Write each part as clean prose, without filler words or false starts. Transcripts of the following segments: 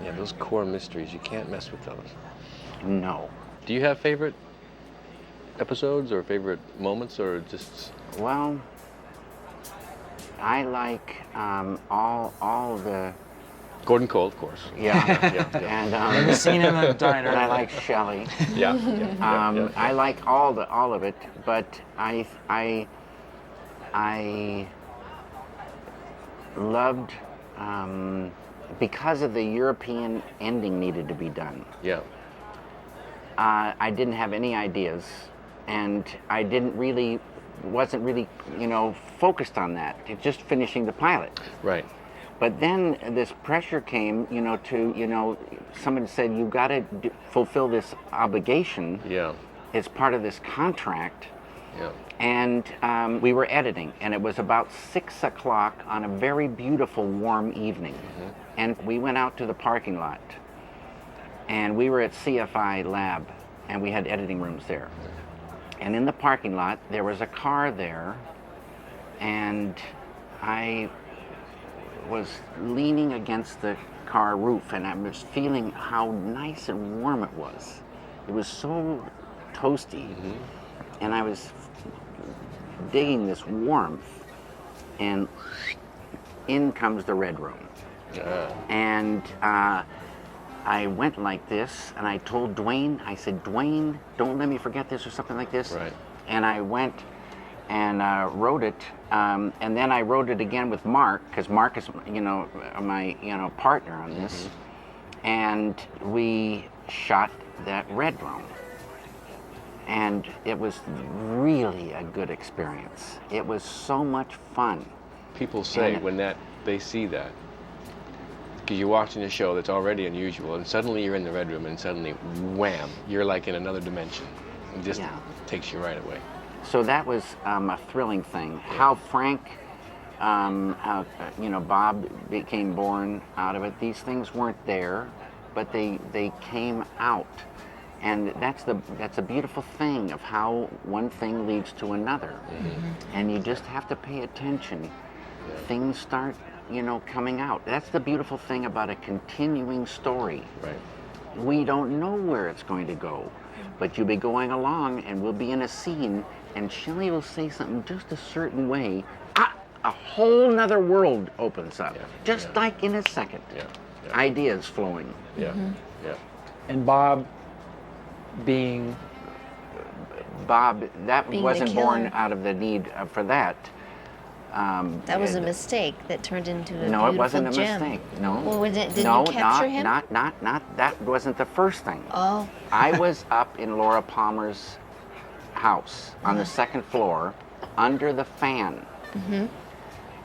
Yeah, those core mysteries, you can't mess with those. No. Do you have favorite episodes or favorite moments, or just... Well, I like all the... Gordon Cole, of course. Yeah. Yeah. And Never seen him in a diner. and I like Shelley. Yeah. I like all of it, but I loved because of the European ending needed to be done. Yeah. I didn't have any ideas, and I wasn't really, focused on that. It's just finishing the pilot. Right. But then this pressure came, someone said, you got to fulfill this obligation. Yeah. It's part of this contract. Yeah. And we were editing, and it was about 6 o'clock on a very beautiful, warm evening. Mm-hmm. And we went out to the parking lot, and we were at CFI Lab, and we had editing rooms there. And in the parking lot, there was a car there, and I was leaning against the car roof, and I was feeling how nice and warm it was. It was so toasty, and I was digging this warmth, and in comes the Red Room. And I went like this, and I told Dwayne, I said, Dwayne, don't let me forget this, or something like this. Right. And I went and wrote it, and then I wrote it again with Mark, because Mark is, my, partner on this, and we shot that Red Room. And it was really a good experience. It was so much fun. People say And- when they see that, because you're watching a show that's already unusual, and suddenly you're in the Red Room, and suddenly, wham, you're like in another dimension. It just takes you right away. So that was a thrilling thing. How Frank, Bob became born out of it. These things weren't there, but they came out. And that's a beautiful thing of how one thing leads to another. And you just have to pay attention. Things start, coming out. That's the beautiful thing about a continuing story. Right. We don't know where it's going to go, but you'll be going along, and we'll be in a scene, and Shelley will say something just a certain way. A whole nother world opens up, just like in a second. Ideas flowing. Yeah. And Bob being... Bob, that Being the wasn't born killer. out of the need for that. That was a mistake that turned into a No, beautiful it wasn't a gem. mistake. No. Well, didn't no, you capture him? not. That wasn't the first thing. Oh. I was up in Laura Palmer's house on the second floor, under the fan.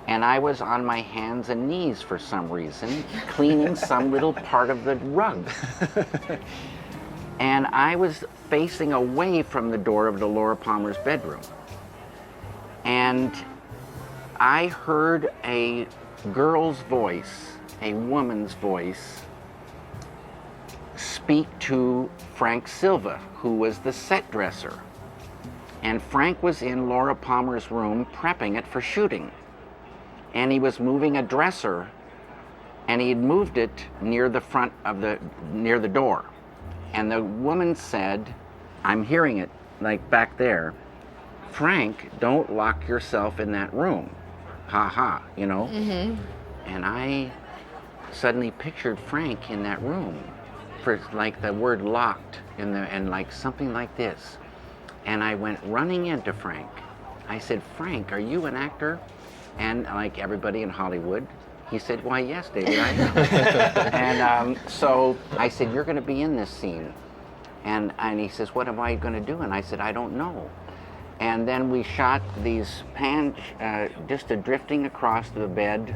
And I was on my hands and knees for some reason, cleaning some little part of the rug. And I was facing away from the door of the Laura Palmer's bedroom. And I heard a girl's voice, a woman's voice, speak to Frank Silva, who was the set dresser. And Frank was in Laura Palmer's room prepping it for shooting. And he was moving a dresser, and he had moved it near the front of near the door. And the woman said, I'm hearing it, like back there, Frank, don't lock yourself in that room. Ha ha, And I suddenly pictured Frank in that room, for like the word locked and like something like this. And I went running into Frank. I said, Frank, are you an actor? And like everybody in Hollywood, he said, why, yes, David, I am. And so I said, you're going to be in this scene. And he says, what am I going to do? And I said, I don't know. And then we shot these just a drifting across the bed,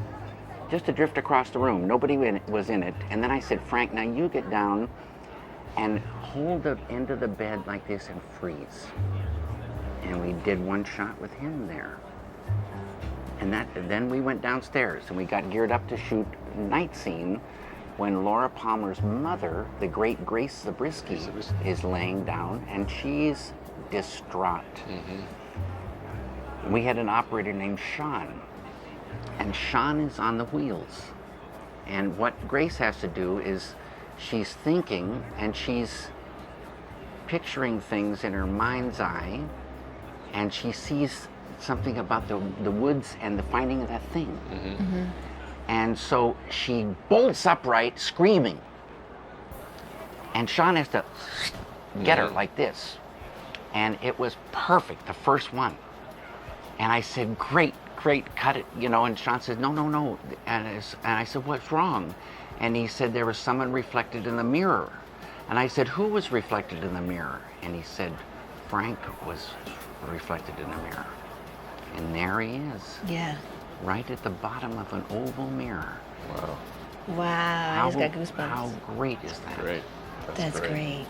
just to drift across the room. Nobody was in it. And then I said, Frank, now you get down and hold the end of the bed like this and freeze. And we did one shot with him there. And then we went downstairs and we got geared up to shoot night scene when Laura Palmer's mother, the great Grace Zabriskie, is laying down and she's distraught. We had an operator named Sean, and Sean is on the wheels. And what Grace has to do is she's thinking and she's picturing things in her mind's eye, and she sees something about the woods and the finding of that thing. And so she bolts upright, screaming. And Sean has to get her like this. And it was perfect, the first one. And I said, great, cut it, you know. And Sean said, no. And I said, what's wrong? And he said, there was someone reflected in the mirror. And I said, who was reflected in the mirror? And he said, Frank was reflected in the mirror. And there he is. Yeah. Right at the bottom of an oval mirror. Wow. Wow. I just got goosebumps. How great is that? Great. That's great.